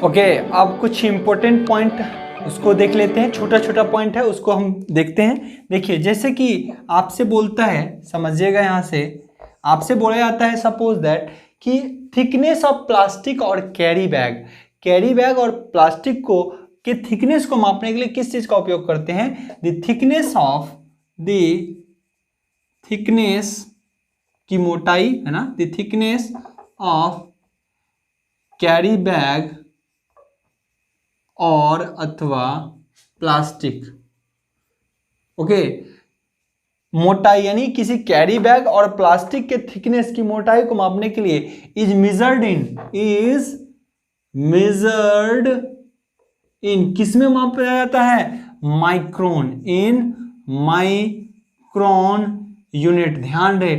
Okay, अब कुछ important point उसको देख लेते हैं। छोटा छोटा पॉइंट है उसको हम देखते हैं। देखिए, जैसे कि आपसे बोलता है, समझिएगा, यहाँ से आपसे बोला जाता है सपोज दैट कि थिकनेस ऑफ प्लास्टिक और कैरी बैग और प्लास्टिक को के थिकनेस को मापने के लिए किस चीज का उपयोग करते हैं? द थिकनेस की मोटाई है ना, the thickness of carry bag और अथवा प्लास्टिक। ओके, मोटाई यानी किसी कैरी बैग और प्लास्टिक के थिकनेस की मोटाई को मापने के लिए इज मेजर्ड इन किस में मापा जाता है? माइक्रोन, इन माइक्रोन यूनिट। ध्यान रहे,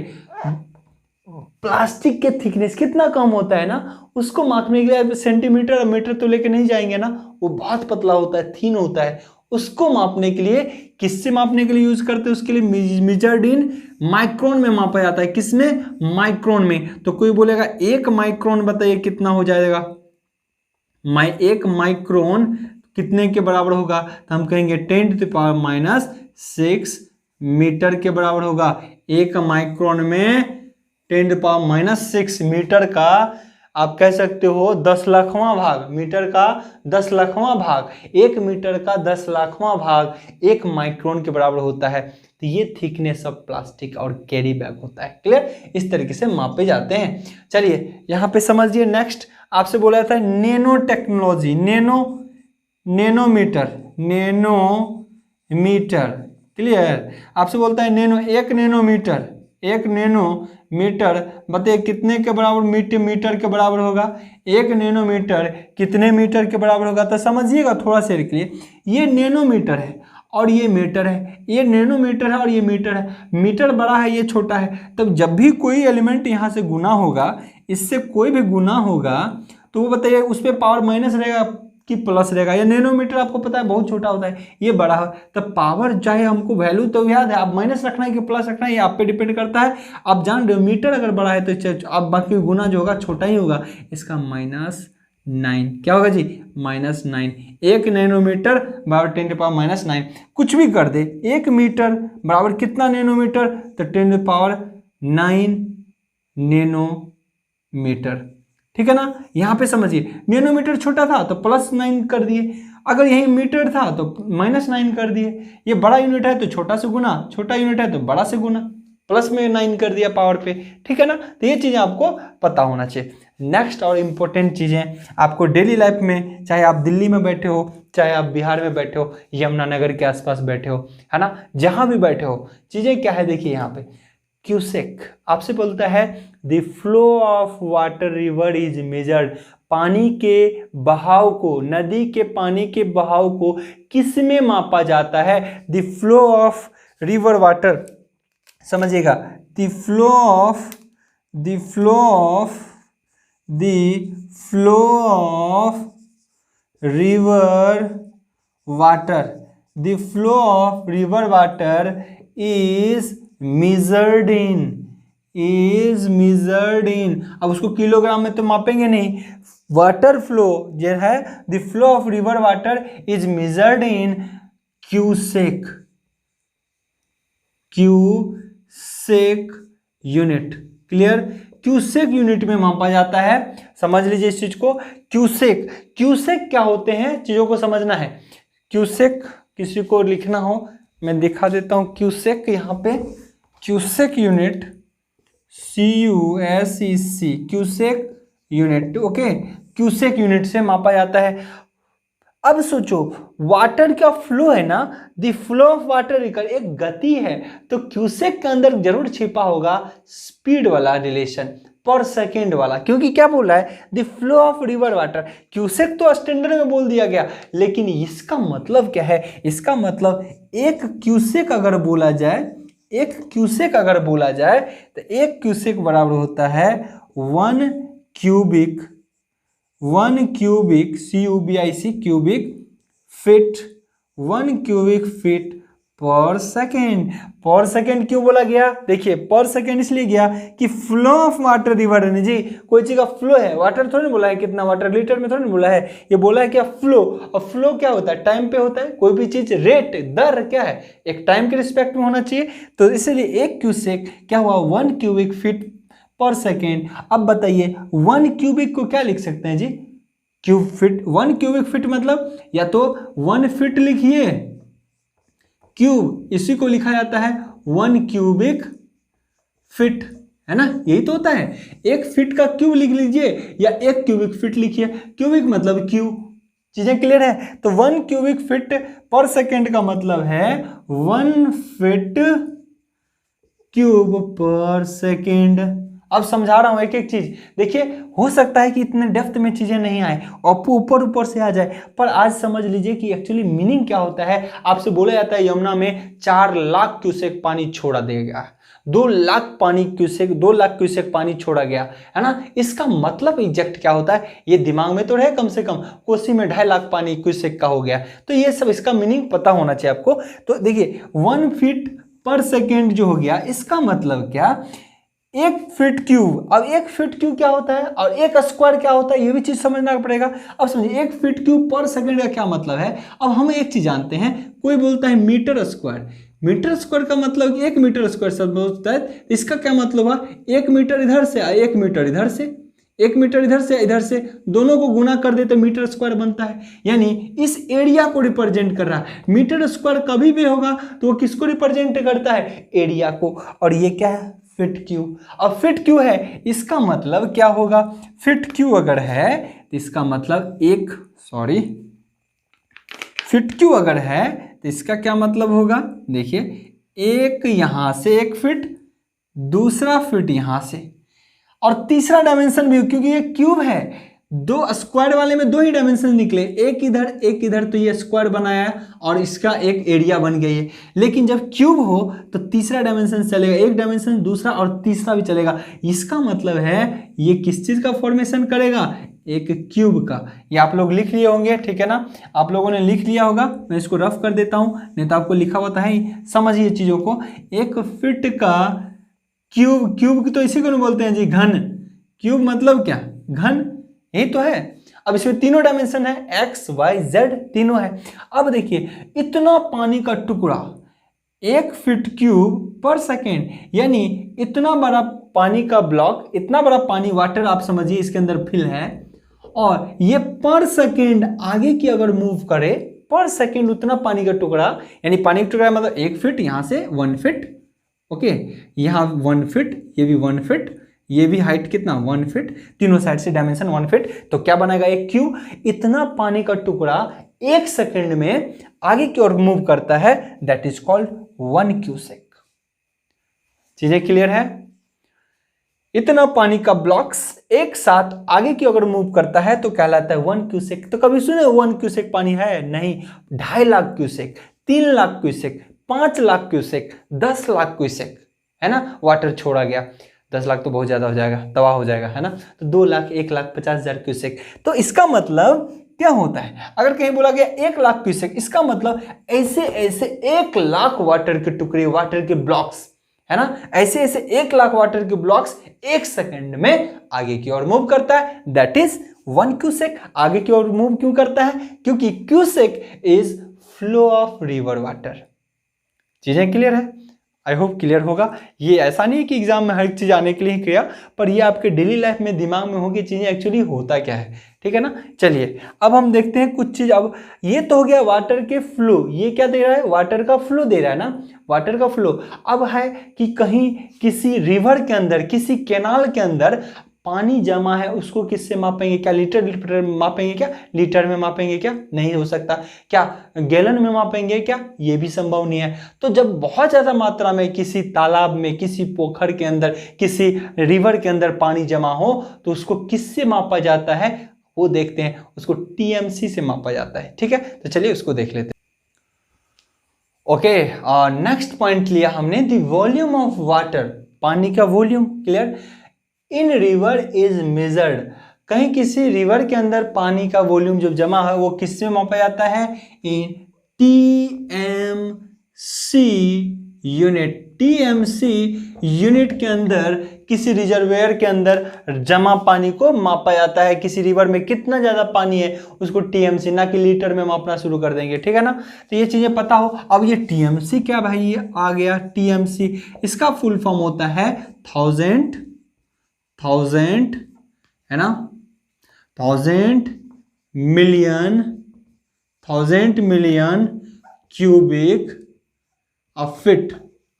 प्लास्टिक के थिकनेस कितना कम होता है ना, उसको मापने के लिए सेंटीमीटर और मीटर तो लेके नहीं जाएंगे ना, वो बहुत पतला होता है, थीन होता है। उसको मापने के लिए किससे मापने के लिए यूज करते हैं? उसके लिए मेजर्ड इन माइक्रोन में मापा जाता है। किसमें? माइक्रोन में। तो कोई बोलेगा 1 माइक्रोन बताइए कितना हो जाएगा? 1 माइक्रोन कितने के बराबर होगा? तो हम कहेंगे 10⁻⁻6 मीटर के बराबर होगा। 1 माइक्रोन में 10⁻⁻6 मीटर का आप कह सकते हो 10 लाखवां भाग, मीटर का 10 लाखवां भाग, 1 मीटर का 10 लाखवां भाग 1 माइक्रोन के बराबर होता है। तो ये थिकनेस ऑफ प्लास्टिक और कैरी बैग होता है। क्लियर? इस तरीके से मापे जाते हैं। चलिए यहां पे समझिए। नेक्स्ट आपसे बोला जाता है नैनो टेक्नोलॉजी, नैनोमीटर। क्लियर? आपसे बोलता है एक नैनोमीटर बताइए कितने के बराबर? मीटर के बराबर होगा। 1 नैनोमीटर कितने मीटर के बराबर होगा? तो समझिएगा थोड़ा सा के लिए, ये नैनोमीटर है और ये मीटर है, ये नैनोमीटर है और ये मीटर है। मीटर बड़ा है, ये छोटा है। तब जब भी कोई एलिमेंट यहाँ से गुना होगा, इससे कोई भी गुना होगा, तो वो बताइए उस पर पावर माइनस रहेगा कि प्लस रहेगा? या नैनोमीटर आपको पता है बहुत छोटा होता है, ये बड़ा है। तब पावर चाहे हमको वैल्यू तो याद है, आप माइनस रखना है कि प्लस रखना है ये आप पे डिपेंड करता है। आप जान रहे हो मीटर अगर बड़ा है तो अब बाकी गुना जो होगा छोटा ही होगा। इसका -9 क्या होगा जी? -9। 1 नैनोमीटर बराबर 10⁻⁻9। कुछ भी कर दे, 1 मीटर बराबर कितना नैनोमीटर? तो 10⁻9 नैनोमीटर। ठीक है ना? यहां पे समझिए, नैनोमीटर छोटा था तो +9 कर दिए, अगर यही मीटर था तो -9 कर दिए। ये बड़ा यूनिट है तो छोटा से गुना, छोटा यूनिट है तो बड़ा से गुना, प्लस में 9 कर दिया पावर पे। ठीक है ना? तो ये चीजें आपको पता होना चाहिए। नेक्स्ट और इम्पोर्टेंट चीजें आपको डेली लाइफ में, चाहे आप दिल्ली में बैठे हो, चाहे आप बिहार में बैठे हो, यमुनानगर के आसपास बैठे हो, है ना, जहां भी बैठे हो, चीजें क्या है देखिए यहाँ पे। क्यूसेक आपसे बोलता है the flow of water river is measured. पानी के बहाव को, नदी के पानी के बहाव को किस में मापा जाता है? The flow of river water, समझिएगा, the flow of river water, the flow of river water is measured in. अब उसको किलोग्राम में तो मापेंगे नहीं। वाटर फ्लो जो है, the flow of river water is measured in cusec unit. Clear? Cusec unit में मापा जाता है। समझ लीजिए इस चीज को। क्यूसेक क्या होते हैं, चीजों को समझना है। क्यूसेक किसी को लिखना हो मैं दिखा देता हूं। क्यूसेक, यहां पे cusec unit, CUSEC, cusec unit. Okay, cusec unit से मापा जाता है। अब सोचो, वाटर का फ्लो है ना, द फ्लो ऑफ वाटर एक गति है, तो क्यूसेक के अंदर जरूर छिपा होगा स्पीड वाला रिलेशन, पर सेकेंड वाला। क्योंकि क्या बोल रहा है? The flow of river water. Cusec तो स्टैंडर्ड में बोल दिया गया, लेकिन इसका मतलब क्या है? इसका मतलब एक क्यूसेक अगर बोला जाए तो एक क्यूसेक बराबर होता है 1 cubic CUBIC cubic feet, 1 cubic feet पर सेकेंड। पर सेकेंड क्यों बोला गया? देखिए पर सेकेंड इसलिए गया कि फ्लो ऑफ वाटर रिवर है जी, कोई चीज का फ्लो है, वाटर थोड़ी बोला है कितना वाटर लीटर में, थोड़ी बोला है, ये बोला है क्या फ्लो। और फ्लो क्या होता है? टाइम पे होता है, कोई भी चीज रेट दर क्या है, एक टाइम के रिस्पेक्ट में होना चाहिए। तो इसलिए एक क्यूसेक क्या हुआ? 1 क्यूबिक फीट पर सेकेंड। अब बताइए 1 क्यूबिक को क्या लिख सकते हैं जी? Cube feet. 1 क्यूबिक फीट मतलब या तो 1 फीट लिखिए, क्यूब इसी को लिखा जाता है 1 क्यूबिक फीट, है ना, यही तो होता है। 1 फीट का क्यूब लिख लीजिए या 1 क्यूबिक फीट लिखिए, क्यूबिक मतलब क्यूब। चीजें क्लियर है? तो 1 क्यूबिक फीट पर सेकेंड का मतलब है 1 फीट क्यूब पर सेकेंड। अब समझा रहा हूं एक एक चीज। देखिए हो सकता है कि इतने डेप्थ में चीजें नहीं आए और ऊपर ऊपर से आ जाए, पर आज समझ लीजिए कि एक्चुअली मीनिंग क्या होता है। आपसे बोला जाता है यमुना में 4 लाख क्यूसेक पानी छोड़ा देगा, 2 लाख क्यूसेक पानी छोड़ा गया, है ना। इसका मतलब एग्जैक्ट क्या होता है ये दिमाग में तो रहे, कम से कम कोसी में 2.5 लाख पानी क्यूसेक का हो गया, तो ये सब इसका मीनिंग पता होना चाहिए आपको। तो देखिए 1 फीट पर सेकेंड जो हो गया, इसका मतलब क्या? 1 फीट क्यूब। अब 1 फीट क्यूब क्या होता है और 1 स्क्वायर क्या होता है, ये भी चीज समझना पड़ेगा। अब समझिए 1 फीट क्यूब पर सेकंड का क्या मतलब है। अब हम एक चीज जानते हैं, कोई बोलता है मीटर स्क्वायर। मीटर स्क्वायर का मतलब 1 मीटर स्क्वायर शब्द होता है, इसका क्या मतलब हुआ? 1 मीटर इधर से 1 मीटर इधर से, 1 मीटर इधर से दोनों को गुना कर दे तो मीटर स्क्वायर बनता है। यानी इस एरिया को रिप्रेजेंट कर रहा है। मीटर स्क्वायर कभी भी होगा तो वो किसको रिप्रेजेंट करता है? एरिया को। और ये क्या है? Fit Q. अब फिट क्यू है, इसका मतलब क्या होगा? फिट क्यू अगर है तो इसका मतलब फिट क्यू अगर है तो इसका क्या मतलब होगा? देखिए एक यहां से 1 फीट, दूसरा फिट यहां से, और तीसरा डायमेंशन भी, क्योंकि ये क्यूब है, 2 स्क्वायर वाले में 2 ही डायमेंशन निकले, एक इधर, तो ये स्क्वायर बनाया और इसका एक एरिया बन गई है। लेकिन जब क्यूब हो तो तीसरा डायमेंशन चलेगा, एक डायमेंशन दूसरा और तीसरा भी चलेगा। इसका मतलब है ये किस चीज का फॉर्मेशन करेगा? एक क्यूब का। ये आप लोग लिख लिए होंगे, ठीक है ना, आप लोगों ने लिख लिया होगा। मैं इसको रफ कर देता हूं, नहीं तो आपको लिखा हुआ है ही। समझिए चीजों को, 1 फीट का क्यूब, क्यूब तो इसी को नहीं बोलते हैं जी घन। क्यूब मतलब क्या? घन, यही तो है। अब इसमें तीनों डायमेंशन है, एक्स वाई जेड तीनों है। अब देखिए इतना पानी का टुकड़ा 1 फीट क्यूब पर सेकेंड, यानी इतना बड़ा पानी का ब्लॉक, इतना बड़ा पानी वाटर आप समझिए इसके अंदर फिल है, और ये पर सेकेंड आगे की अगर मूव करे, पर सेकेंड उतना पानी का टुकड़ा, यानी पानी का टुकड़ा मतलब 1 फीट, यहां से 1 फीट, ओके, यहाँ 1 फीट, ये भी 1 फीट, ये भी हाइट कितना 1 फीट, तीनों साइड से डायमेंशन 1 फीट, तो क्या बनेगा? एक क्यूब। इतना पानी का टुकड़ा 1 सेकंड में आगे की ओर मूव करता है, दैट इज कॉल्ड 1 क्यूसेक। चीजें क्लियर है? इतना पानी का ब्लॉक्स एक साथ आगे की अगर मूव करता है तो कहलाता है 1 क्यूसेक। तो कभी सुने 1 क्यूसेक पानी है? नहीं। 2.5 lakh cusec, 3 lakh cusec, 5 lakh cusec, 10 lakh cusec, है ना, वाटर छोड़ा गया। 10 लाख तो बहुत ज्यादा हो जाएगा, तबाह हो जाएगा, है ना। तो 2 लाख, 1,50,000 क्यूसेक। तो इसका मतलब क्या होता है? अगर कहीं बोला गया 1 लाख क्यूसेक, इसका मतलब ऐसे ऐसे 1 लाख वाटर के टुकड़े, वाटर के ब्लॉक्स, है ना, ऐसे ऐसे 1 लाख वाटर के ब्लॉक्स 1 सेकंड में आगे की ओर मूव करता है, दैट इज 1 क्यूसेक। आगे की ओर मूव क्यों करता है? क्योंकि cusec is flow of river water. चीजें क्लियर है? आई होप क्लियर होगा। ये ऐसा नहीं है कि एग्जाम में हर चीज आने के लिए किया, पर ये आपके डेली लाइफ में दिमाग में होगी चीजें एक्चुअली होता क्या है, ठीक है ना। चलिए अब हम देखते हैं कुछ चीज। अब ये तो हो गया वाटर के फ्लो, ये क्या दे रहा है? वाटर का फ्लो दे रहा है ना, वाटर का फ्लो। अब है कि कहीं किसी रिवर के अंदर, किसी कैनाल के अंदर पानी जमा है, उसको किससे मापेंगे? क्या लीटर लीटर मापेंगे? क्या लीटर में मापेंगे? क्या नहीं हो सकता। क्या गैलन में मापेंगे? क्या ये भी संभव नहीं है। तो जब बहुत ज्यादा मात्रा में किसी तालाब में, किसी पोखर के अंदर, किसी रिवर के अंदर पानी जमा हो तो उसको किससे मापा जाता है? वो देखते हैं, उसको टीएमसी से मापा जाता है, ठीक है। तो चलिए उसको देख लेते हैं। ओके, नेक्स्ट पॉइंट लिया हमने, द वॉल्यूम ऑफ वाटर, पानी का volume. Clear? In river is measured, कहीं किसी रिवर के अंदर पानी का वॉल्यूम जब जमा है वो किससे मापा जाता है? इन टीएमसी यूनिट। टीएमसी यूनिट के अंदर किसी रिजर्वेयर के अंदर जमा पानी को मापा जाता है। किसी रिवर में कितना ज्यादा पानी है उसको टीएमसी, ना कि लीटर में मापना शुरू कर देंगे, ठीक है ना। तो ये चीजें पता हो। अब ये टीएमसी क्या भाई, ये आ गया टीएमसी, इसका फुल फॉर्म होता है थाउजेंड है ना, थाउजेंड मिलियन क्यूबिक फीट।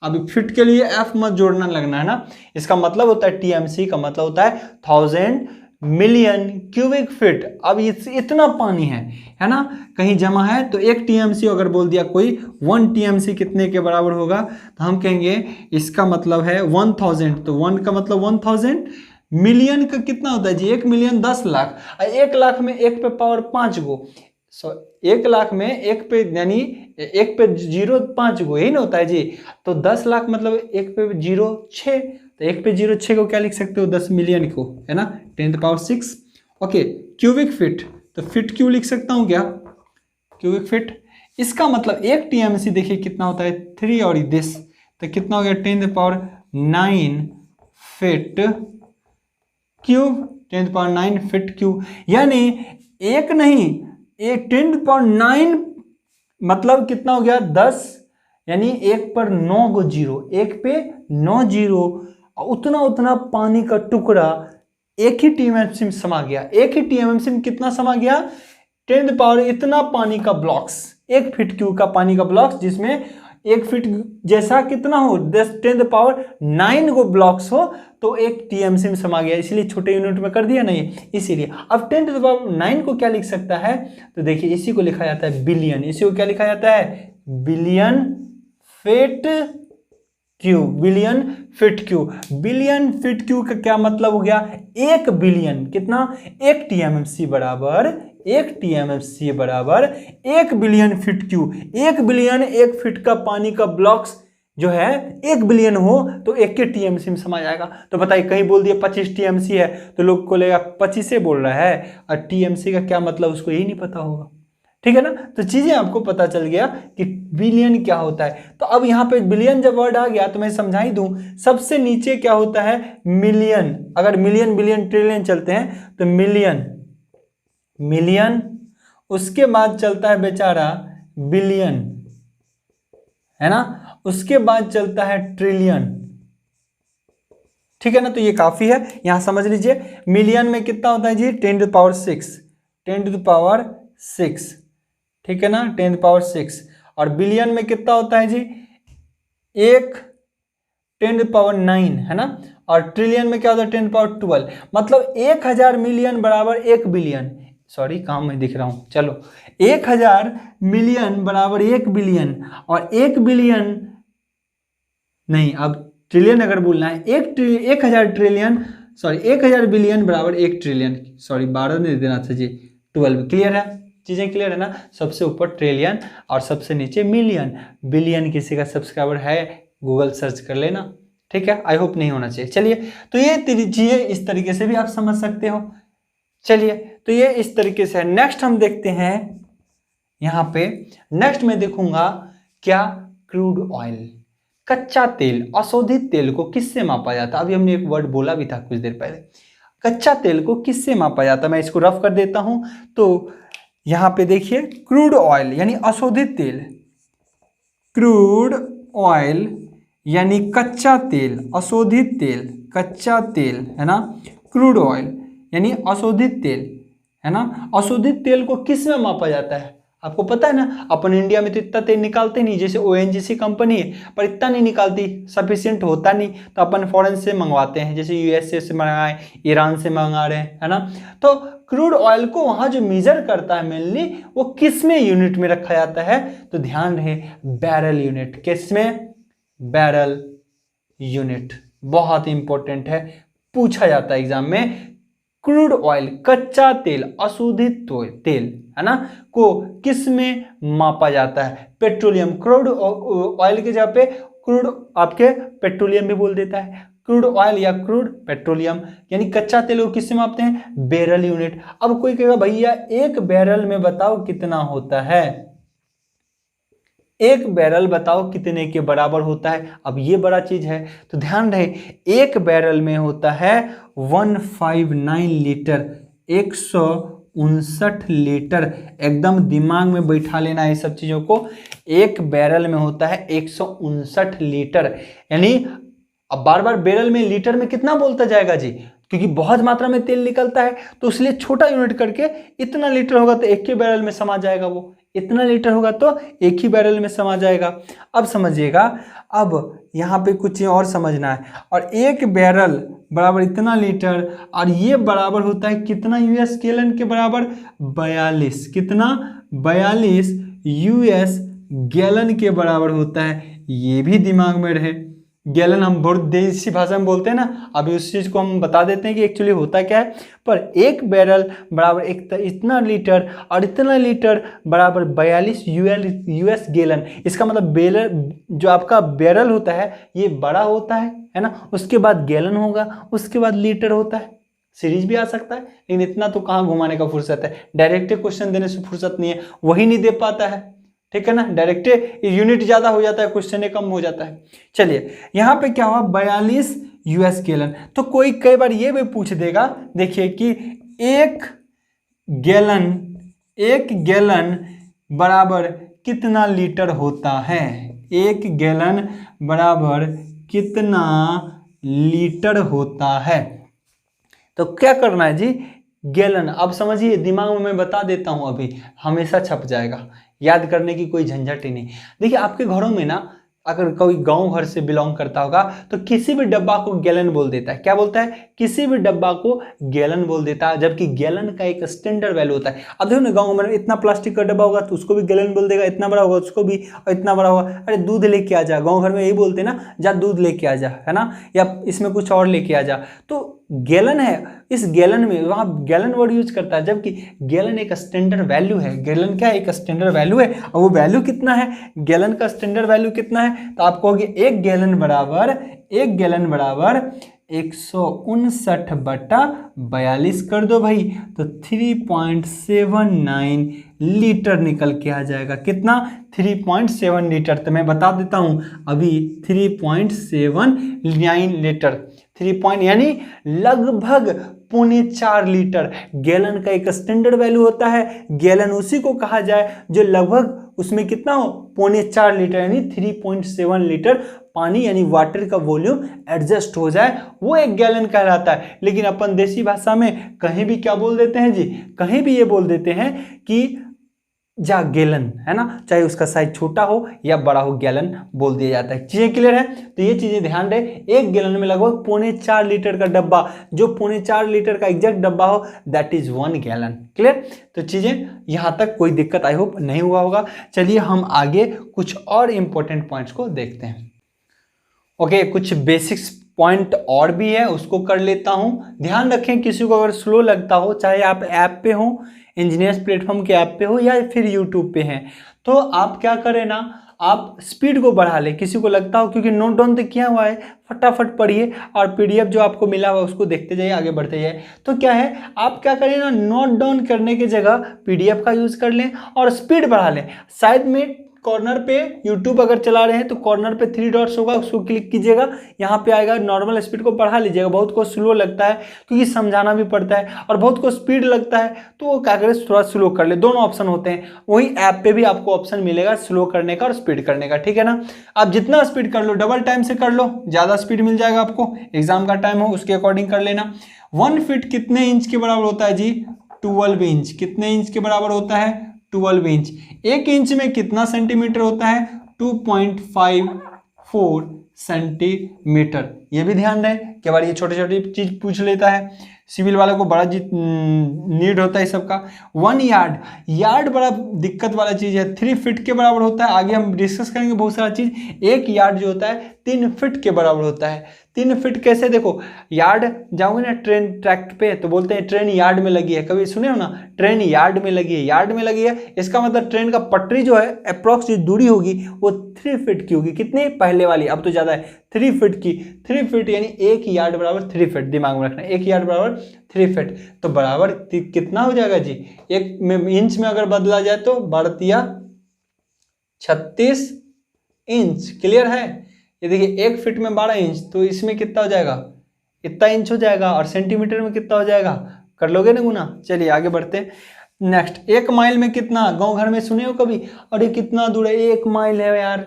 अभी फीट के लिए एफ मत जोड़ना लगना है ना। इसका मतलब होता है टीएमसी का मतलब होता है 1000 मिलियन क्यूबिक फीट। अब इतना पानी है ना, कहीं जमा है। तो एक टीएमसी अगर बोल दिया कोई, 1 टीएमसी कितने के बराबर होगा, तो हम कहेंगे इसका मतलब है 1000। तो 1 का मतलब 1000, मिलियन का कितना होता है जी, 1 मिलियन 10 लाख। 1 लाख में 1 पे पावर 5 गो, 1 लाख में 1 पे यानी 1 पे 0 5 गो, यही ना होता है जी। तो 10 लाख मतलब 1 पे 0 6, तो 1 पे 0 6 को क्या लिख सकते हो, 10 मिलियन को, है ना, 10⁶। ओके, क्यूबिक फीट, तो फीट क्यू लिख सकता हूँ क्या, क्यूबिक फीट। इसका मतलब 1 टीएमसी देखिए कितना होता है 3 और दिस, तो कितना हो गया 10⁹ फीट क्यूब, 10⁹ फीट क्यूब। यानी एक नहीं, 10⁹ मतलब कितना हो गया 10, यानी 1 पर 9 गो जीरो, 1 पे 9 जीरो। उतना पानी का टुकड़ा एक ही टीएमसी में समा गया। एक ही टीएमसी में कितना समा गया, 10 इतना पानी का ब्लॉक्स, 1 फीट क्यूब का पानी का ब्लॉक्स, जिसमें 1 फीट जैसा कितना हो 10⁹ गो ब्लॉक्स हो, तो 1 टीएमसी में समा गया। इसलिए छोटे यूनिट में कर दिया ना ये, इसीलिए। अब 10⁹ को क्या लिख सकता है, तो देखिए इसी को लिखा जाता है बिलियन। इसी को क्या लिखा जाता है, billion feet cube, billion feet cube. Billion feet cube का क्या मतलब हो गया, 1 बिलियन कितना, 1 टीएमसी बराबर 1 टीएमसी बराबर 1 billion feet cube. 1 billion 1 feet का पानी का ब्लॉक्स जो है 1 बिलियन हो तो 1 के टीएमसी में समा जाएगा। तो बताइए, कहीं बोल दिया 25 टीएमसी है तो लोग को लेगा 25 से बोल रहा है, और टीएमसी का क्या मतलब उसको यही नहीं पता होगा, ठीक है ना। तो चीजें आपको पता चल गया कि बिलियन क्या होता है। तो अब यहाँ पे बिलियन जब वर्ड आ गया तो मैं समझा ही दूं, सबसे नीचे क्या होता है, मिलियन। अगर मिलियन बिलियन ट्रिलियन चलते हैं तो मिलियन, उसके बाद चलता है बेचारा बिलियन, है ना, उसके बाद चलता है ट्रिलियन, ठीक है ना। तो ये काफी है, यहां समझ लीजिए। मिलियन में कितना होता है जी, 10⁶, ठीक है ना, 10⁶। और बिलियन में कितना होता है जी, 1 10⁹, है ना। और ट्रिलियन में क्या होता है 10⁻12, मतलब 1000 मिलियन बराबर 1 बिलियन। सॉरी, कहाँ मैं दिख रहा हूँ, चलो 1000 मिलियन बराबर 1 बिलियन, और 1 बिलियन नहीं, अब ट्रिलियन अगर बोलना है, 1000 ट्रिलियन, सॉरी 1000 बिलियन बराबर 1 ट्रिलियन, सॉरी 12 नहीं देना था जी, 12। क्लियर है, चीजें क्लियर है ना। सबसे ऊपर ट्रिलियन और सबसे नीचे मिलियन। बिलियन किसी का सब्सक्राइबर है, गूगल सर्च कर लेना, ठीक है। आई होप नहीं होना चाहिए। चलिए, तो ये चीजें इस तरीके से भी आप समझ सकते हो। चलिए, तो ये इस तरीके से है। नेक्स्ट हम देखते हैं, यहां पे नेक्स्ट में देखूंगा क्या, क्रूड ऑयल, कच्चा तेल, अशोधित तेल को किससे मापा जाता है। अभी हमने एक वर्ड बोला भी था कुछ देर पहले, कच्चा तेल को किससे मापा जाता है। मैं इसको रफ कर देता हूं। तो यहां पे देखिए, क्रूड ऑयल यानी अशोधित तेल, क्रूड ऑयल यानी कच्चा तेल, अशोधित तेल, कच्चा तेल, है ना, क्रूड ऑयल यानी अशोधित तेल, है ना। अशोधित तेल को किस में मापा जाता है, आपको पता है ना। अपन इंडिया में तो इतना तेल निकालते नहीं, जैसे ओएनजीसी कंपनी है, पर इतना नहीं निकालती, सफिशिएंट होता नहीं, तो अपन फॉरेन से मंगवाते हैं, जैसे यूएसए से मंगाए, ईरान से मंगा रहे हैं, है ना। तो क्रूड ऑयल को वहां जो मेजर करता है मेनली, वो किस में यूनिट में रखा जाता है, तो ध्यान रहे, बैरल यूनिट। किस में, बैरल यूनिट, बहुत इंपॉर्टेंट है, पूछा जाता है एग्जाम में। क्रूड ऑयल, कच्चा तेल, अशोधित तेल, है ना, को किस में मापा जाता है, पेट्रोलियम। क्रूड ऑयल के जगह पे क्रूड आपके पेट्रोलियम भी बोल देता है, क्रूड ऑयल या क्रूड पेट्रोलियम, यानी कच्चा तेल को किससे मापते हैं, बैरल यूनिट। अब कोई कहेगा भैया 1 बैरल में बताओ कितना होता है, एक बैरल बताओ कितने के बराबर होता है। अब ये बड़ा चीज है तो ध्यान रहे, एक बैरल में होता है 159 लीटर, 159 लीटर। एकदम दिमाग में बैठा लेना है सब चीजों को। एक बैरल में होता है 159 लीटर, यानी अब बार बार बैरल में लीटर में कितना बोलता जाएगा जी, क्योंकि बहुत मात्रा में तेल निकलता है तो इसलिए छोटा यूनिट करके इतना लीटर होगा तो एक ही बैरल में समा जाएगा, वो इतना लीटर होगा तो एक ही बैरल में समा जाएगा। अब समझिएगा, अब यहाँ पे कुछ और समझना है। और एक बैरल बराबर इतना लीटर, और ये बराबर होता है कितना यूएस गैलन के बराबर, 42। कितना, 42 यूएस गैलन के बराबर होता है। ये भी दिमाग में रहे, गैलन हम बहुत देसी भाषा में बोलते हैं ना, अभी उस चीज को हम बता देते हैं कि एक्चुअली होता क्या है। पर एक बैरल बराबर इतना लीटर, और इतना लीटर बराबर 42 यूएस गैलन। इसका मतलब बैरल, जो आपका बैरल होता है ये बड़ा होता है ना, उसके बाद गैलन होगा, उसके बाद लीटर होता है। सीरीज भी आ सकता है, लेकिन इतना तो कहाँ घुमाने का फुर्सत है, डायरेक्ट क्वेश्चन देने से फुर्सत नहीं है, वही नहीं दे पाता है, ठीक है ना। डायरेक्ट यूनिट ज्यादा हो जाता है, क्वेश्चन कम हो जाता है। चलिए यहाँ पे क्या हुआ, 42 यूएस गैलन। तो कोई कई बार ये भी पूछ देगा, देखिए कि एक गैलन बराबर कितना लीटर होता है, एक गैलन बराबर कितना लीटर होता है। तो क्या करना है जी, गैलन। अब समझिए, दिमाग में मैं बता देता हूं, अभी हमेशा छप जाएगा, याद करने की कोई झंझट ही नहीं। देखिए आपके घरों में ना, अगर कोई गांव घर से बिलोंग करता होगा तो किसी भी डब्बा को गैलन बोल देता है। क्या बोलता है, किसी भी डब्बा को गैलन बोल देता है, जबकि गैलन का एक स्टैंडर्ड वैल्यू होता है। अब देखो ना, गांव में इतना प्लास्टिक का डब्बा होगा तो उसको भी गैलन बोल देगा, इतना बड़ा होगा उसको भी, और इतना बड़ा होगा, अरे दूध लेके आ जा, गाँव घर में यही बोलते हैं ना, जा दूध लेके आ जा, है ना, या इसमें कुछ और लेके आ जा। तो गैलन है, इस गैलन में वहां गैलन वर्ड यूज करता है, जबकि गैलन एक स्टैंडर्ड वैल्यू है। गैलन क्या है, एक स्टैंडर्ड वैल्यू है, और वो वैल्यू कितना है, गैलन का स्टैंडर्ड वैल्यू कितना है, तो आप कहोगे एक गैलन बराबर 159/42 कर दो भाई, तो 3.79 लीटर निकल के आ जाएगा। कितना, 3.7 लीटर। तो मैं बता देता हूं अभी, 3.79 लीटर, 3 यानी लगभग 4.25 लीटर। गैलन का एक स्टैंडर्ड वैल्यू होता है, गैलन उसी को कहा जाए जो लगभग उसमें कितना हो, 4.25 लीटर, यानी 3.7 लीटर पानी यानी वाटर का वॉल्यूम एडजस्ट हो जाए, वो एक गैलन कहलाता है। लेकिन अपन देसी भाषा में कहीं भी क्या बोल देते हैं जी, कहीं भी ये बोल देते हैं कि जा गैलन, है ना, चाहे उसका साइज छोटा हो या बड़ा हो, गैलन बोल दिया जाता है। चीजें क्लियर है, तो ये चीजें ध्यान रहे। एक गैलन में लगभग 4.25 लीटर का डब्बा, जो 4.25 लीटर का एग्जैक्ट डब्बा हो, दैट इज 1 गैलन। क्लियर, तो चीजें यहां तक कोई दिक्कत आई होप नहीं हुआ होगा। चलिए हम आगे कुछ और इंपॉर्टेंट पॉइंट्स को देखते हैं। ओके, कुछ बेसिक्स पॉइंट और भी है, उसको कर लेता हूं। ध्यान रखें, किसी को अगर स्लो लगता हो, चाहे आप ऐप पे हो, इंजीनियर्स प्लेटफॉर्म के ऐप पे हो या फिर यूट्यूब पे हैं, तो आप क्या करें ना, आप स्पीड को बढ़ा लें। किसी को लगता हो, क्योंकि नोट डाउन तो किया हुआ है, फटाफट पढ़िए और पीडीएफ जो आपको मिला हुआ उसको देखते जाइए, आगे बढ़ते जाइए। तो क्या है, आप क्या करें ना, नोट डाउन करने की जगह पीडीएफ का यूज कर लें और स्पीड बढ़ा लें। साइड में कॉर्नर पे यूट्यूब अगर चला रहे हैं तो कॉर्नर पे 3 डॉट्स होगा, उसको क्लिक कीजिएगा, यहाँ पे आएगा, नॉर्मल स्पीड को बढ़ा लीजिएगा। बहुत को स्लो लगता है क्योंकि समझाना भी पड़ता है, और बहुत को स्पीड लगता है तो वो क्या करे, थोड़ा स्लो कर ले। दोनों ऑप्शन होते हैं, वही ऐप पे भी आपको ऑप्शन मिलेगा स्लो करने का और स्पीड करने का, ठीक है ना। आप जितना स्पीड कर लो, डबल टाइम से कर लो, ज्यादा स्पीड मिल जाएगा आपको। एग्जाम का टाइम हो उसके अकॉर्डिंग कर लेना। 1 फीट कितने इंच के बराबर होता है जी, 12 इंच। कितने इंच के बराबर होता है, 12 इंच। 1 इंच में कितना सेंटीमीटर होता है, 2.54 सेंटीमीटर। ये भी ध्यान रहे कि बार ये छोटे छोटे चीज पूछ लेता है, सिविल वालों को बड़ा नीड होता है सबका। 1 यार्ड, यार्ड बड़ा दिक्कत वाला चीज है, 3 फीट के बराबर होता है। आगे हम डिस्कस करेंगे बहुत सारा चीज। 1 यार्ड जो होता है 3 फीट के बराबर होता है। 3 फीट कैसे, देखो यार्ड, जाओगे ना ट्रेन ट्रैक पे तो बोलते हैं ट्रेन यार्ड में लगी है, कभी सुने हो ना, ट्रेन यार्ड में लगी है, यार्ड में लगी है, इसका मतलब ट्रेन का पटरी जो है अप्रोक्स जो दूरी होगी वो 3 फीट की होगी। कितनी, पहले वाली, अब तो ज्यादा है, 3 फीट की। 3 फीट यानी 1 यार्ड बराबर 3 फीट, दिमाग में रखना, 1 यार्ड बराबर 3 फीट। तो बराबर कितना हो जाएगा जी, 1 इंच में अगर बदला जाए तो 12 × 36 इंच। क्लियर है? ये देखिए 1 फीट में 12 इंच, तो इसमें कितना हो जाएगा, इतना इंच हो जाएगा। और सेंटीमीटर में कितना हो जाएगा, कर लोगे ना गुना। चलिए आगे बढ़ते। नेक्स्ट, 1 माइल में कितना, गांव घर में सुने हो कभी, और ये कितना दूर है, 1 माइल है यार,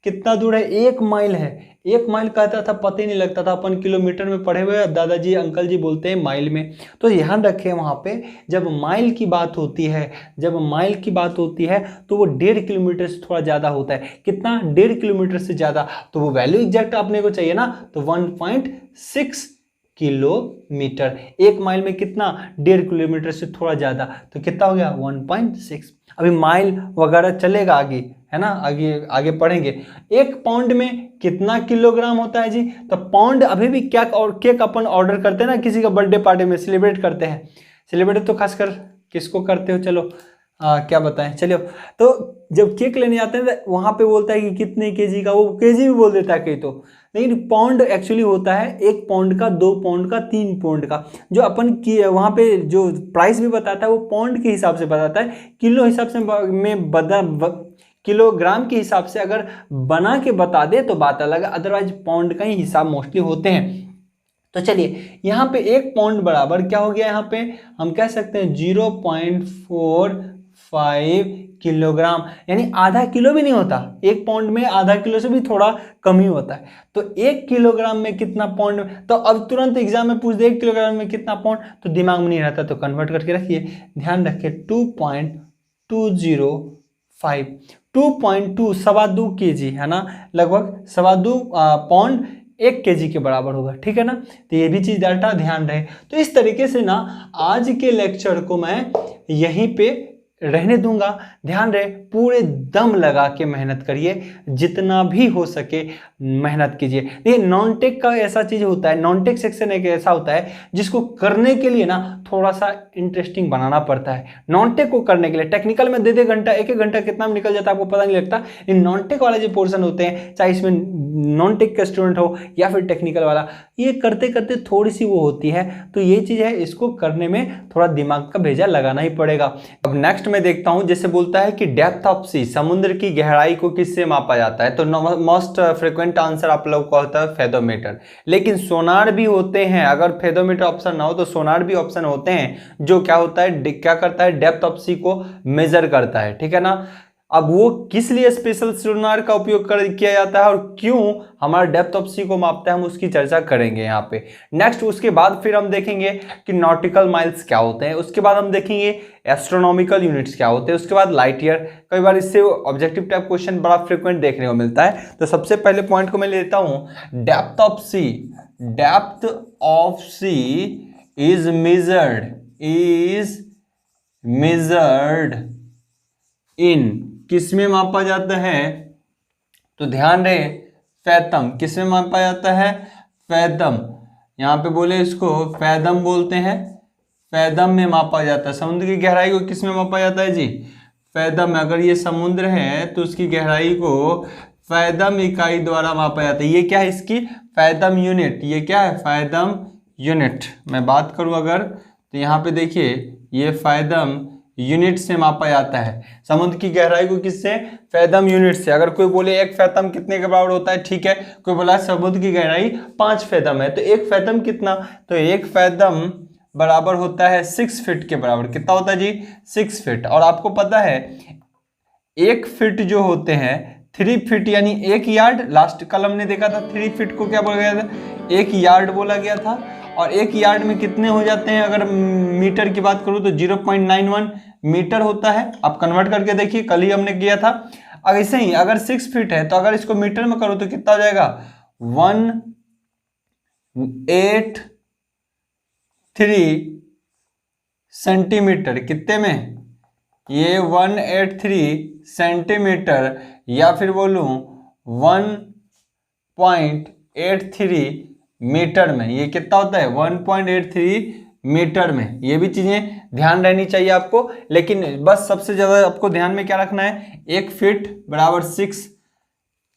कितना दूर है, 1 माइल है। 1 माइल कहता था, पता ही नहीं लगता था, अपन किलोमीटर में पढ़े हुए, दादाजी अंकल जी बोलते हैं माइल में। तो ध्यान रखें वहाँ पे जब माइल की बात होती है, जब माइल की बात होती है तो वो 1.5 किलोमीटर से थोड़ा ज़्यादा होता है। कितना, 1.5 किलोमीटर से ज़्यादा। तो वो वैल्यू एग्जैक्ट अपने को चाहिए ना, तो 1.6 किलोमीटर। 1 माइल में कितना, 1.5 किलोमीटर से थोड़ा ज़्यादा, तो कितना हो गया 1.6। अभी माइल वगैरह चलेगा आगे, है ना, आगे आगे पढ़ेंगे। 1 पाउंड में कितना किलोग्राम होता है जी, तो पाउंड अभी भी क्या, और केक अपन ऑर्डर करते हैं ना, किसी का बर्थडे पार्टी में सेलिब्रेट करते हैं। सेलिब्रेट तो खासकर किसको करते हो, चलो क्या बताएं, चलिए। तो जब केक लेने जाते हैं तो वहाँ पे बोलता है कि कितने केजी का, वो केजी भी बोल देता है कहीं तो, लेकिन पाउंड एक्चुअली होता है 1 पाउंड का, 2 पाउंड का, 3 पाउंड का। जो अपन की वहाँ पे जो प्राइस भी बताता है वो पाउंड के हिसाब से बताता है, किलो हिसाब से में किलोग्राम के हिसाब से अगर बना के बता दे तो बात अलग है, अदरवाइज पाउंड का ही हिसाब मोस्टली होते हैं। तो चलिए यहाँ पे 1 पाउंड बराबर क्या हो गया, यहाँ पे हम कह सकते हैं 0.45 किलोग्राम, यानी आधा किलो भी नहीं होता। 1 पाउंड में आधा किलो से भी थोड़ा कम ही होता है। तो 1 किलोग्राम में कितना पाउंड, तो अब तुरंत एग्जाम में पूछ दे 1 किलोग्राम में कितना पाउंड, तो दिमाग में नहीं रहता, तो कन्वर्ट करके रखिए। ध्यान रखिए 2.205, 2.2 2.25 केजी, है ना, लगभग 2.25 पाउंड 1 केजी के बराबर होगा। ठीक है ना, तो ये भी चीज डाटा ध्यान रहे। तो इस तरीके से ना आज के लेक्चर को मैं यहीं पे रहने दूंगा। ध्यान रहे, पूरे दम लगा के मेहनत करिए, जितना भी हो सके मेहनत कीजिए। देखिए नॉन टेक का ऐसा चीज होता है, नॉन टेक सेक्शन एक ऐसा होता है जिसको करने के लिए ना थोड़ा सा इंटरेस्टिंग बनाना पड़ता है। नॉन टेक को करने के लिए टेक्निकल में 2-2 घंटा, 1-1 घंटा कितना निकल जाता है आपको पता नहीं लगता। इन नॉन टेक वाले जो पोर्शन होते हैं, चाहे इसमें नॉन टेक का स्टूडेंट हो या फिर टेक्निकल वाला, ये करते करते थोड़ी सी वो होती है। तो ये चीज है, इसको करने में थोड़ा दिमाग का भेजा लगाना ही पड़ेगा। अब नेक्स्ट में देखता हूं, जैसे बोलता है कि डेप्थ ऑफ सी, समुद्र की गहराई को किससे मापा जाता है, तो मोस्ट फ्रीक्वेंट आंसर आप लोग को होता है फेदोमीटर। लेकिन सोनार भी होते हैं, अगर फेदोमीटर ऑप्शन ना हो तो सोनार भी ऑप्शन होते हैं, जो क्या होता है, क्या करता है, डेप्थ ऑफ सी को मेजर करता है। ठीक है ना। अब वो किस लिए स्पेशल सोनार का उपयोग किया जाता है और क्यों हमारा डेप्थ ऑफ सी को मापता है, हम उसकी चर्चा करेंगे यहाँ पे। नेक्स्ट उसके बाद फिर हम देखेंगे कि नॉटिकल माइल्स क्या होते हैं, उसके बाद हम देखेंगे एस्ट्रोनॉमिकल यूनिट्स क्या होते हैं, उसके बाद लाइट ईयर। कई बार इससे ऑब्जेक्टिव टाइप क्वेश्चन बड़ा फ्रिक्वेंट देखने को मिलता है। तो सबसे पहले पॉइंट को मैं लेता हूँ, depth of sea. Depth of sea is measured in, किसमें मापा जाता है, तो ध्यान रहे फैथम, किसमें मापा जाता है, फैथम। यहां पे बोले इसको फैथम बोलते हैं, फैथम में मापा जाता है। समुद्र की गहराई को किसमें मापा जाता है जी, फैथम में। अगर ये समुद्र है तो उसकी गहराई को फैथम इकाई द्वारा मापा जाता है। ये क्या है इसकी, फैथम यूनिट। ये क्या है, फैथम यूनिट। मैं बात करूं अगर, तो यहाँ पे देखिए ये फैथम यूनिट से मापा जाता है। समुद्र की गहराई को किससे, फैथम यूनिट से। अगर कोई बोले 1 फैथम कितने के बराबर होता है, ठीक है। कोई बोला समुद्र की गहराई 5 फैथम है, तो 1 फैथम कितना, तो 1 फैथम बराबर होता है 6 फीट के बराबर। कितना होता है जी, 6 फीट। और आपको पता है 1 फीट जो होते हैं 3 फीट यानी 1 यार्ड, लास्ट कल हमने देखा था 3 फीट को क्या बोला गया था, 1 यार्ड बोला गया था। और 1 यार्ड में कितने हो जाते हैं, अगर मीटर की बात करूं तो 0.91 मीटर होता है। आप कन्वर्ट करके देखिए, कल ही हमने किया था। अगर ऐसे ही अगर 6 फीट है तो अगर इसको मीटर में करो तो कितना हो जाएगा, 183 सेंटीमीटर। कितने में, ये 183 सेंटीमीटर, या फिर बोलूं 1.83 मीटर में। ये कितना होता है, 1.83 मीटर में। ये भी चीजें ध्यान रहनी चाहिए आपको। लेकिन बस सबसे ज्यादा आपको ध्यान में क्या रखना है, 1 फीट बराबर 6,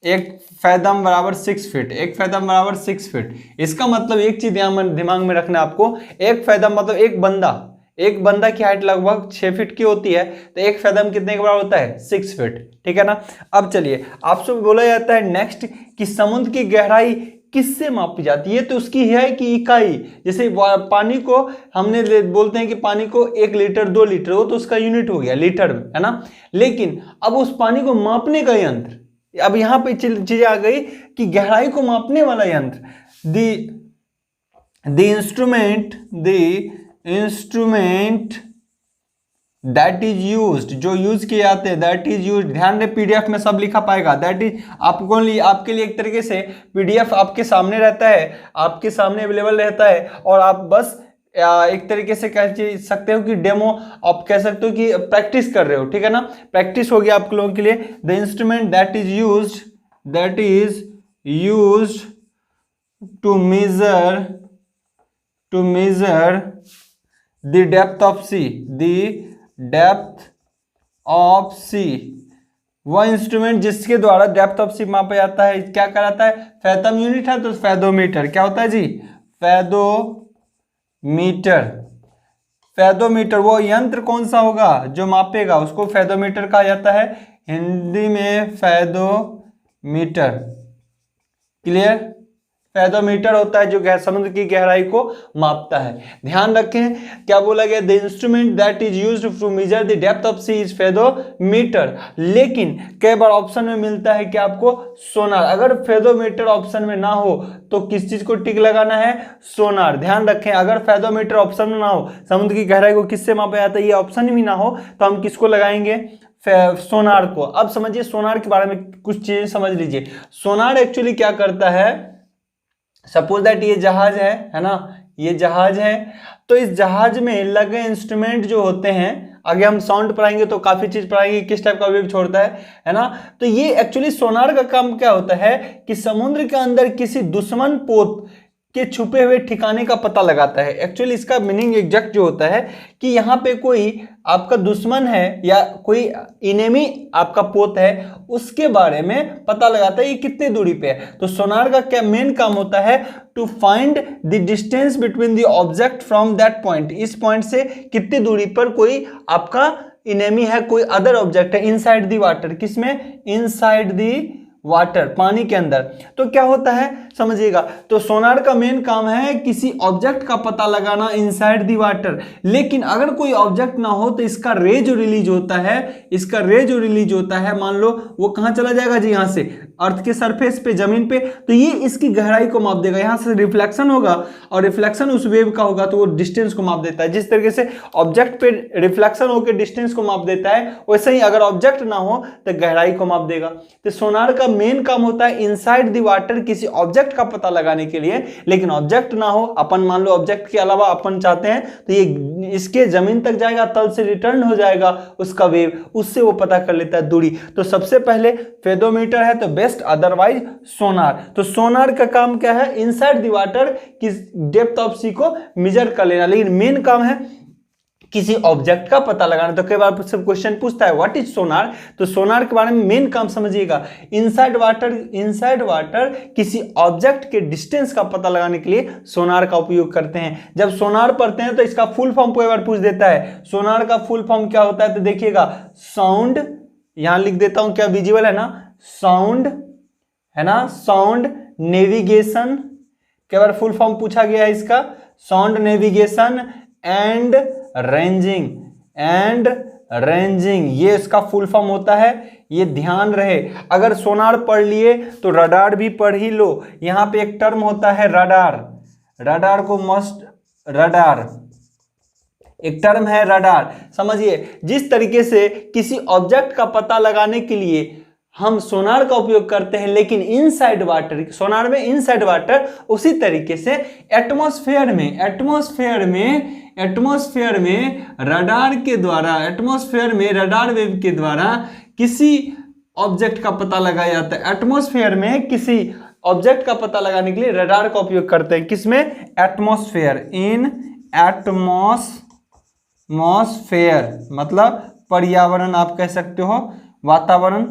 1 फैथम बराबर 6 फीट, 1 फैथम बराबर 6 फीट। इसका मतलब एक चीज दिमाग में रखना है आपको, 1 फैथम मतलब एक बंदा, एक बंदा की हाइट लगभग 6 फीट की होती है, तो 1 फैदम कितने के बराबर होता है? 6 फीट। ठीक है ना। अब चलिए आपसे बोला जाता है नेक्स्ट कि समुद्र की गहराई किससे मापी जाती है? तो उसकी है कि इकाई, जैसे पानी को हमने बोलते हैं कि पानी को 1 लीटर 2 लीटर, वो तो उसका यूनिट हो गया लीटर में, है ना। लेकिन अब उस पानी को मापने का यंत्र, अब यहां पे चीज आ गई कि गहराई को मापने वाला यंत्र, the instrument that is used, जो यूज किए जाते हैं, दैट इज यूज्ड, ध्यान रहे पीडीएफ में सब लिखा पाएगा, दैट इज आपके लिए एक तरीके से पीडीएफ आपके सामने रहता है, आपके सामने अवेलेबल रहता है, और आप बस एक तरीके से कह सकते हो कि डेमो, आप कह सकते हो कि प्रैक्टिस कर रहे हो। ठीक है ना, प्रैक्टिस हो गया आप लोगों के लिए। The instrument that is used to measure the depth of sea, वह इंस्ट्रूमेंट जिसके द्वारा डेप्थ ऑफ सी मापा जाता है, क्या कहलाता है? फैथम यूनिट है तो फैथोमीटर। क्या होता है जी? फैथोमीटर। वो यंत्र कौन सा होगा जो मापेगा, उसको फैथोमीटर कहा जाता है, हिंदी में फैथोमीटर। क्लियर? फैथोमीटर होता है जो समुद्र की गहराई को मापता है। ध्यान रखें क्या बोला गया? The instrument that is used to measure the depth of sea is fathometer. लेकिन कई बार ऑप्शन में मिलता है कि आपको सोनार। अगर फैथोमीटर ऑप्शन में ना हो तो किस चीज को टिक लगाना है? सोनार। ध्यान रखें अगर फैथोमीटर ऑप्शन में ना हो, समुद्र की गहराई को किससे मापा जाता है, ये ऑप्शन भी ना हो, तो हम किसको लगाएंगे? सोनार को। अब समझिए सोनार के बारे में कुछ चीजें समझ लीजिए। सोनार एक्चुअली क्या करता है? सपोज दैट ये जहाज है ना, ये जहाज है, तो इस जहाज में लगे इंस्ट्रूमेंट जो होते हैं, आगे हम साउंड पढ़ाएंगे तो काफी चीज पढ़ाएंगे किस टाइप का वेव छोड़ता है ना। तो ये एक्चुअली सोनार का काम क्या होता है कि समुद्र के अंदर किसी दुश्मन पोत के छुपे हुए ठिकाने का पता लगाता है। एक्चुअली इसका मीनिंग एग्जैक्ट जो होता है कि यहाँ पे कोई आपका दुश्मन है या कोई इनेमी आपका पोत है, उसके बारे में पता लगाता है ये कितनी दूरी पे है। तो सोनार का क्या मेन काम होता है? To find the distance between the object from that point, इस पॉइंट से कितनी दूरी पर कोई आपका इनेमी है, कोई अदर ऑब्जेक्ट है इनसाइड द वाटर। किसमें? इनसाइड द वाटर, पानी के अंदर। तो क्या होता है समझिएगा, तो सोनार का मेन काम है किसी ऑब्जेक्ट का पता लगाना इनसाइड दी वाटर। लेकिन अगर कोई ऑब्जेक्ट ना हो तो इसका रे जो रिलीज होता है, मान लो वो कहां चला जाएगा जी? यहां से अर्थ के सरफेस पे, जमीन पे, तो ये इसकी गहराई को माप देगा। यहां से रिफ्लेक्शन होगा और रिफ्लेक्शन उस वेव का होगा तो वो डिस्टेंस को माप देता है। जिस तरीके से ऑब्जेक्ट पे रिफ्लेक्शन होकर डिस्टेंस को माप देता है, वैसे ही अगर ऑब्जेक्ट ना हो तो गहराई को माप देगा। तो सोनार का मेन काम होता है इनसाइड द वाटर किसी ऑब्जेक्ट का पता लगाने के लिए। लेकिन ऑब्जेक्ट ना हो, अपन मान लो ऑब्जेक्ट के अलावा अपन चाहते हैं तो ये इसके जमीन तक जाएगा, तल से रिटर्न हो जाएगा उसका वेव, उससे वो पता कर लेता है दूरी। तो सबसे पहले फैथोमीटर है तो बेस्ट, अदरवाइज सोनार। तो सोनार का काम क्या है? इनसाइड द वाटर की डेप्थ ऑफ सी को मेजर कर लेना, लेकिन मेन काम है किसी ऑब्जेक्ट का पता लगाना। तो कई बार सब क्वेश्चन पूछता है व्हाट इज सोनार, तो सोनार के बारे में मेन काम समझिएगा। इनसाइड वाटर किसी ऑब्जेक्ट के डिस्टेंस का पता लगाने के लिए सोनार का उपयोग करते हैं। जब सोनार पढ़ते हैं तो इसका फुल फॉर्म कोई बार पूछ देता है, सोनार का फुल फॉर्म क्या होता है? तो देखिएगा साउंड, यहां लिख देता हूं, क्या विजिबल है ना? साउंड है ना, साउंड नेविगेशन। कई बार फुल फॉर्म पूछा गया है इसका, साउंड नेविगेशन एंड रेंजिंग, ये इसका फुल फॉर्म होता है। ये ध्यान रहे, अगर सोनार पढ़ लिए तो रडार भी पढ़ ही लो। यहां पे एक टर्म होता है रडार को मस्ट, रडार एक टर्म है रडार। समझिए जिस तरीके से किसी ऑब्जेक्ट का पता लगाने के लिए हम सोनार का उपयोग करते हैं, लेकिन इनसाइड वाटर, सोनार में इनसाइड वाटर, उसी तरीके से एटमॉस्फेयर में रडार के द्वारा, एटमॉस्फेयर में रडार वेव के द्वारा किसी ऑब्जेक्ट का पता लगाया जाता है। एटमॉस्फेयर में किसी ऑब्जेक्ट का पता लगाने के लिए रडार का उपयोग करते हैं। किसमें? एटमॉस्फेयर, इन एटमॉस्फेयर मतलब पर्यावरण, आप कह सकते हो वातावरण,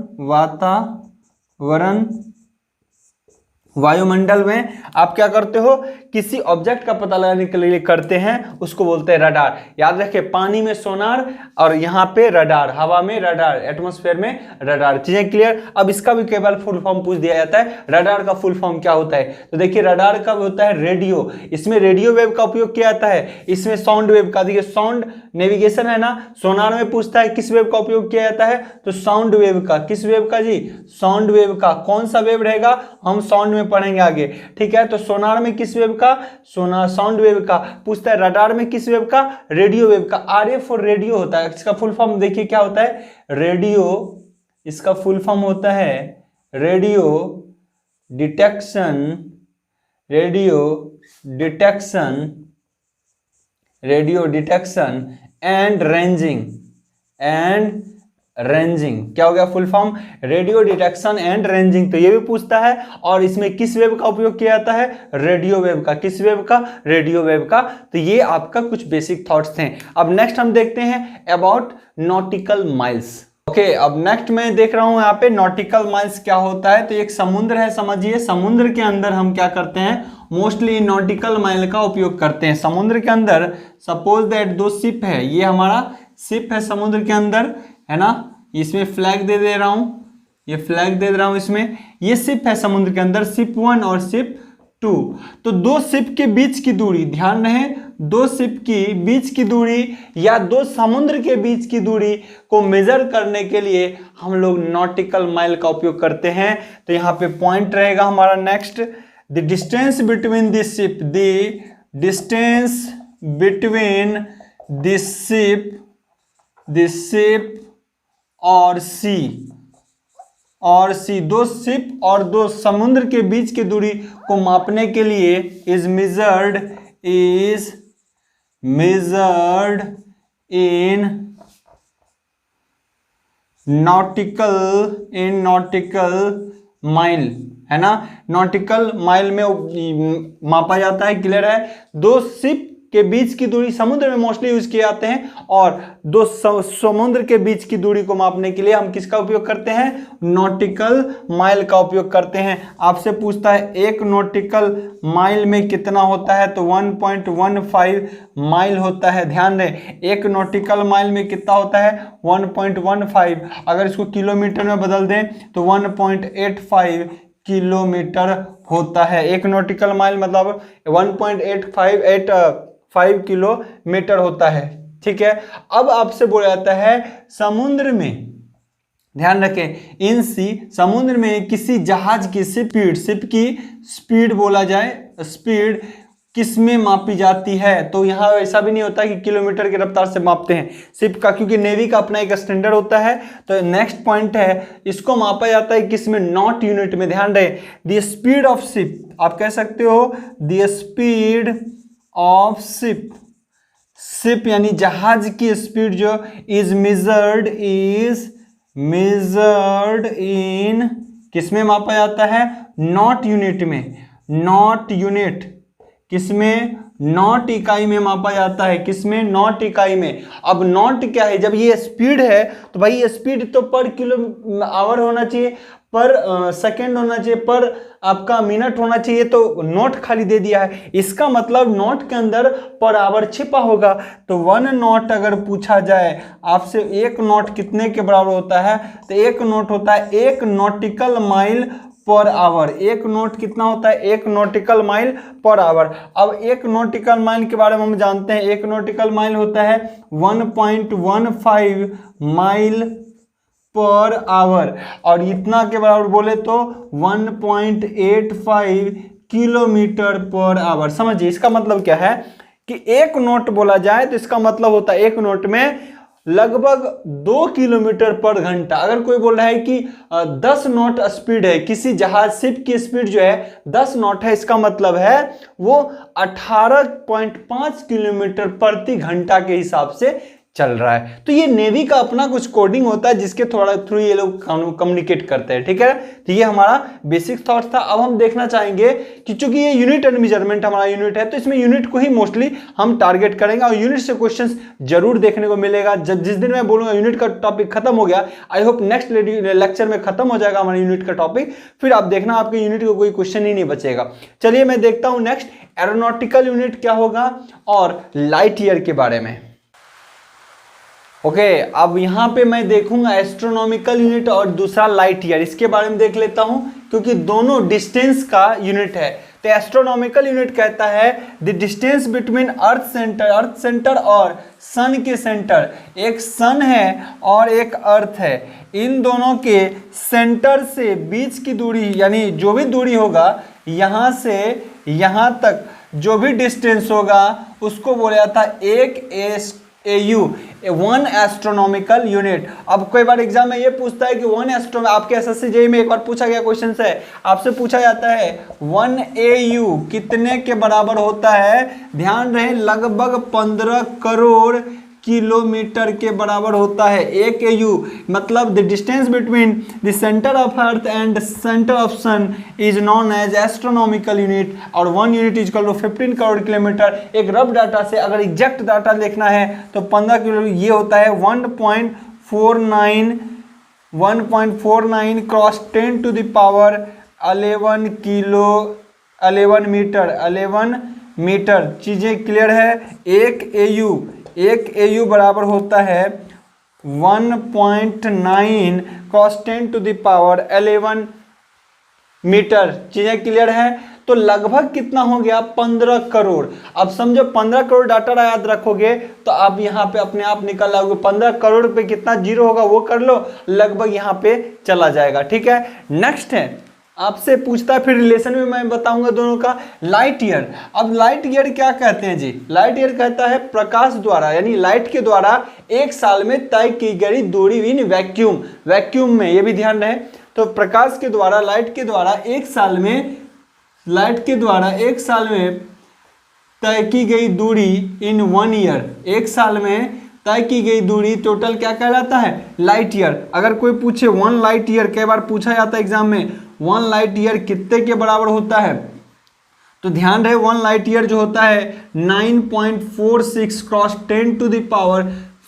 वायुमंडल में आप क्या करते हो किसी ऑब्जेक्ट का पता लगाने के लिए करते हैं उसको बोलते हैं रडार। याद रखें, पानी में सोनार और यहाँ पे रडार, हवा में रडार, एटमॉस्फेयर में रडार। चीजें क्लियर। अब इसका भी केवल फुल फॉर्म पूछ दिया जाता है, रडार का फुल फॉर्म क्या होता है। तो देखिए रडार का होता है रेडियो, इसमें रेडियो वेव का उपयोग किया जाता है, इसमें साउंड वेव का। देखिए साउंड नेविगेशन है ना, सोनार में पूछता है किस वेव का उपयोग किया जाता है, तो साउंड वेव का। किस वेव का जी, साउंड वेव का। कौन सा वेव रहेगा, हम साउंड में पढ़ेंगे आगे, ठीक है। तो सोनार में किस वेव का, सोनार साउंड वेव का पूछता है। रडार में किस वेव का, रेडियो वेव का। आरएफ फॉर रेडियो होता है, इसका फुल फॉर्म देखिए क्या होता है, रेडियो, इसका फुल फॉर्म होता है radio detection, radio detection, radio detection and ranging, and ranging. क्या हो गया full form, radio detection and ranging. तो ये भी पूछता है। और इसमें किस वेव का उपयोग किया जाता है, रेडियो वेव का। किस वेव का, रेडियो वेव का। तो ये आपका कुछ बेसिक थॉट्स थे। अब नेक्स्ट हम देखते हैं अबाउट नॉटिकल माइल्स। ओके, अब नेक्स्ट मैं देख रहा हूं यहाँ पे नॉटिकल माइल्स क्या होता है। तो एक समुद्र है, समझिए समुद्र के अंदर हम क्या करते हैं, मोस्टली नॉटिकल माइल का उपयोग करते हैं। समुद्र के अंदर सपोज दैट दो शिप है, ये हमारा शिप है समुद्र के अंदर, है ना। इसमें फ्लैग दे दे रहा हूं, ये फ्लैग दे रहा हूं इसमें। ये शिप है समुद्र के अंदर, शिप 1 और शिप 2। तो दो शिप के बीच की दूरी, ध्यान रहे, दो शिप की बीच की दूरी या दो समुद्र के बीच की दूरी को मेजर करने के लिए हम लोग नॉटिकल माइल का उपयोग करते हैं। तो यहाँ पे पॉइंट रहेगा हमारा next, the distance between this ship, the distance between this ship और सी, दो शिप और दो समुद्र के बीच की दूरी को मापने के लिए is measured in nautical mile, है ना। नॉटिकल माइल में मापा जाता है, क्लियर है। दो शिप के बीच की दूरी समुद्र में मोस्टली यूज किए जाते हैं, और दो समुद्र के बीच की दूरी को मापने के लिए हम किसका उपयोग करते हैं, नॉटिकल माइल का उपयोग करते हैं। आपसे पूछता है एक नॉटिकल माइल में कितना होता है, तो 1.15 माइल होता है। ध्यान दें, एक नॉटिकल माइल में कितना होता है, 1.15। अगर इसको किलोमीटर में बदल दें तो 1.85 किलोमीटर होता है। एक नॉटिकल माइल मतलब 1.85 किलोमीटर होता है, ठीक है। अब आपसे बोला जाता है समुद्र में, ध्यान रखें, इन सी, समुद्र में किसी जहाज की शिप की स्पीड बोला जाए, स्पीड किस में मापी जाती है। तो यहाँ ऐसा भी नहीं होता कि किलोमीटर की रफ्तार से मापते हैं शिप का, क्योंकि नेवी का अपना एक स्टैंडर्ड होता है। तो नेक्स्ट पॉइंट है, इसको मापा जाता है किस में, नॉट यूनिट में। ध्यान रहे, द स्पीड ऑफ शिप, आप कह सकते हो द स्पीड ऑफ शिप यानी जहाज की स्पीड जो इज मेजर्ड इन, किस में मापा जाता है, नॉट यूनिट में। नॉट यूनिट किसमें, नॉट इकाई में मापा जाता है। किसमें, नॉट इकाई में। अब नॉट क्या है, जब ये स्पीड है तो भाई ये स्पीड तो पर किलो आवर होना चाहिए, पर सेकेंड होना चाहिए, पर आपका मिनट होना चाहिए। तो नॉट खाली दे दिया है, इसका मतलब नॉट के अंदर पर आवर छिपा होगा। तो 1 नॉट अगर पूछा जाए आपसे, 1 नॉट कितने के बराबर होता है, तो 1 नॉट होता है 1 nautical mile per hour. 1 not कितना होता है, 1 नॉटिकल माइल पर आवर। अब 1 नॉटिकल माइल के बारे में हम जानते हैं, 1 नॉटिकल माइल होता है 1.15 माइल पर आवर, और इतना के बराबर बोले तो 1.85 किलोमीटर पर आवर। समझिए इसका मतलब क्या है कि 1 नॉट बोला जाए तो इसका मतलब होता है 1 नॉट में लगभग 2 किलोमीटर पर घंटा। अगर कोई बोल रहा है कि 10 नॉट स्पीड है, किसी जहाज शिप की स्पीड जो है 10 नॉट है, इसका मतलब है वो 18.5 किलोमीटर प्रति घंटा के हिसाब से चल रहा है। तो ये नेवी का अपना कुछ कोडिंग होता है जिसके थ्रू ये लोग कम्युनिकेट करते हैं, ठीक है। तो ये हमारा बेसिक थॉट्स था। अब हम देखना चाहेंगे कि चूंकि ये यूनिट एंड मेजरमेंट हमारा यूनिट है, तो इसमें यूनिट को ही मोस्टली हम टारगेट करेंगे और यूनिट से क्वेश्चंस जरूर देखने को मिलेगा। जब जिस दिन मैं बोलूंगा यूनिट का टॉपिक खत्म हो गया, आई होप नेक्स्ट लेक्चर में खत्म हो जाएगा हमारा यूनिट का टॉपिक, फिर आप देखना आपके यूनिट का कोई क्वेश्चन ही नहीं बचेगा। चलिए मैं देखता हूं नेक्स्ट एरोनॉटिकल यूनिट क्या होगा और लाइट ईयर के बारे में। ओके, अब यहां पे मैं देखूंगा एस्ट्रोनॉमिकल यूनिट और दूसरा लाइट ईयर, इसके बारे में देख लेता हूं क्योंकि दोनों डिस्टेंस का यूनिट है। तो एस्ट्रोनॉमिकल यूनिट कहता है the distance between earth centre और सन के सेंटर। एक सन है और एक अर्थ है, इन दोनों के सेंटर से बीच की दूरी, यानी जो भी दूरी होगा यहां से यहां तक जो भी डिस्टेंस होगा उसको बोला जाता है एक AU, 1 एस्ट्रोनॉमिकल यूनिट। अब कोई बार एग्जाम में ये पूछता है कि 1 एस्ट्रो, आपके SSC JEE में एक बार पूछा गया क्वेश्चन है, आपसे पूछा जाता है 1 AU कितने के बराबर होता है। ध्यान रहे लगभग 15 करोड़ किलोमीटर के बराबर होता है। 1 AU मतलब the distance between the centre of earth and centre of sun is known as astronomical unit और 1 unit is equal to 15 crore kilometre. एक रफ डाटा से अगर एग्जैक्ट डाटा देखना है तो 15 किलो ये होता है 1.49 cross 10 to the power 11 metre. चीजें क्लियर है। 1 AU बराबर होता है 1.9 cross 10 to the power 11 metre. चीजें क्लियर है। तो लगभग कितना हो गया 15 करोड़। अब समझो 15 करोड़ डाटा याद रखोगे तो आप यहाँ पे अपने आप निकल आओगे। 15 करोड़ पे कितना जीरो होगा वो कर लो, लगभग यहाँ पे चला जाएगा, ठीक है। नेक्स्ट है आपसे पूछता है, फिर रिलेशन में मैं बताऊंगा दोनों का। Light year. अब लाइट ईयर क्या कहते हैं जी? लाइट ईयर कहता है प्रकाश द्वारा, यानी लाइट के द्वारा एक साल में तय की गई दूरी इन वैक्यूम में, ये भी ध्यान रहे। तो प्रकाश के द्वारा, लाइट के द्वारा एक साल में तय की गई दूरी इन 1 ईयर, एक साल में तय की गई दूरी टोटल क्या कहलाता है? Light year. अगर कोई पूछे 1 लाइट ईयर, कई बार पूछा जाता है एग्जाम में, 1 लाइट ईयर कितने के बराबर होता है? तो ध्यान रहे 1 लाइट ईयर जो होता है 9.46 cross 10 to the power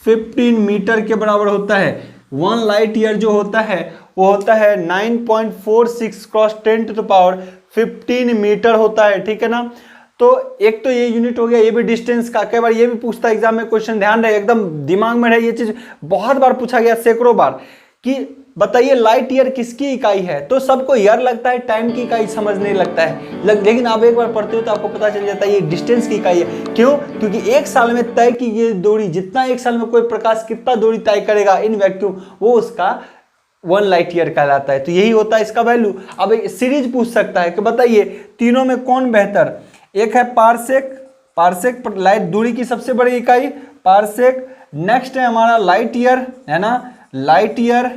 15 metre के बराबर होता है। 1 लाइट ईयर जो होता है वो होता है 9.46 cross 10 to the power 15 metre होता है, ठीक है ना। तो एक तो ये यूनिट हो गया, ये भी डिस्टेंस का। कई बार ये भी पूछता है एग्जाम में क्वेश्चन, ध्यान रहे एकदम दिमाग में रहे, ये चीज बहुत बार पूछा गया, सैकड़ों बार, कि बताइए लाइट ईयर किसकी इकाई है। तो सबको ईयर लगता है, टाइम की इकाई समझ नहीं लगता है, लेकिन आप एक बार पढ़ते हो तो आपको पता चल जाता है ये डिस्टेंस की इकाई है। क्यों? क्योंकि एक साल में तय की गई दूरी, जितना एक साल में कोई प्रकाश कितना दूरी तय करेगा इन वैक्यूम, वो उसका 1 लाइट ईयर कहलाता है। तो यही होता है इसका वैल्यू। अब एक सीरीज पूछ सकता है कि बताइए तीनों में कौन बेहतर। एक है पारसेक पर लाइट दूरी की सबसे बड़ी इकाई पारसेक। नेक्स्ट है हमारा लाइट ईयर, है ना, लाइट ईयर।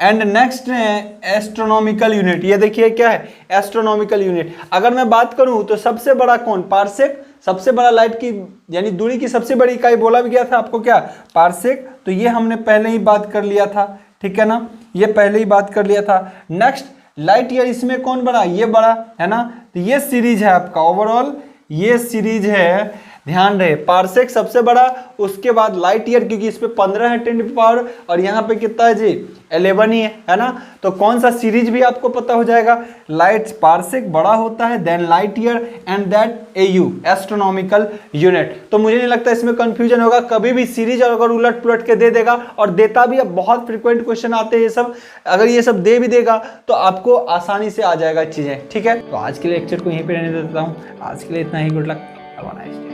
एंड नेक्स्ट है एस्ट्रोनॉमिकल यूनिट। ये देखिए क्या है एस्ट्रोनॉमिकल यूनिट। अगर मैं बात करूं तो सबसे बड़ा कौन? पारसेक। सबसे बड़ा लाइट की यानी दूरी की सबसे बड़ी इकाई बोला भी गया था आपको क्या? पारसेक। तो ये हमने पहले ही बात कर लिया था, ठीक है ना, ये पहले ही बात कर लिया था। नेक्स्ट लाइट ईयर, इसमें कौन बड़ा? ये बड़ा, है ना। तो ये सीरीज है आपका ओवरऑल, ये सीरीज है। ध्यान रहे पारसेक सबसे बड़ा, उसके बाद लाइट ईयर, क्योंकि इस पे 15 है 10 पावर और यहाँ पे कितना है जी 11 ही है ना। तो कौन सा सीरीज भी आपको पता हो जाएगा। लाइट पारसेक बड़ा होता है, then light year and that AU astronomical unit. तो मुझे नहीं लगता इसमें कंफ्यूजन होगा। कभी भी सीरीज अगर उलट पुलट के दे देगा, और देता भी, अब बहुत फ्रिक्वेंट क्वेश्चन आते हैं ये सब, अगर ये सब दे भी देगा तो आपको आसानी से आ जाएगा चीजें, ठीक है। तो आज के लिए लेक्चर को यहीं पे रहने देता हूँ। आज के लिए इतना ही। Good luck, have a nice day.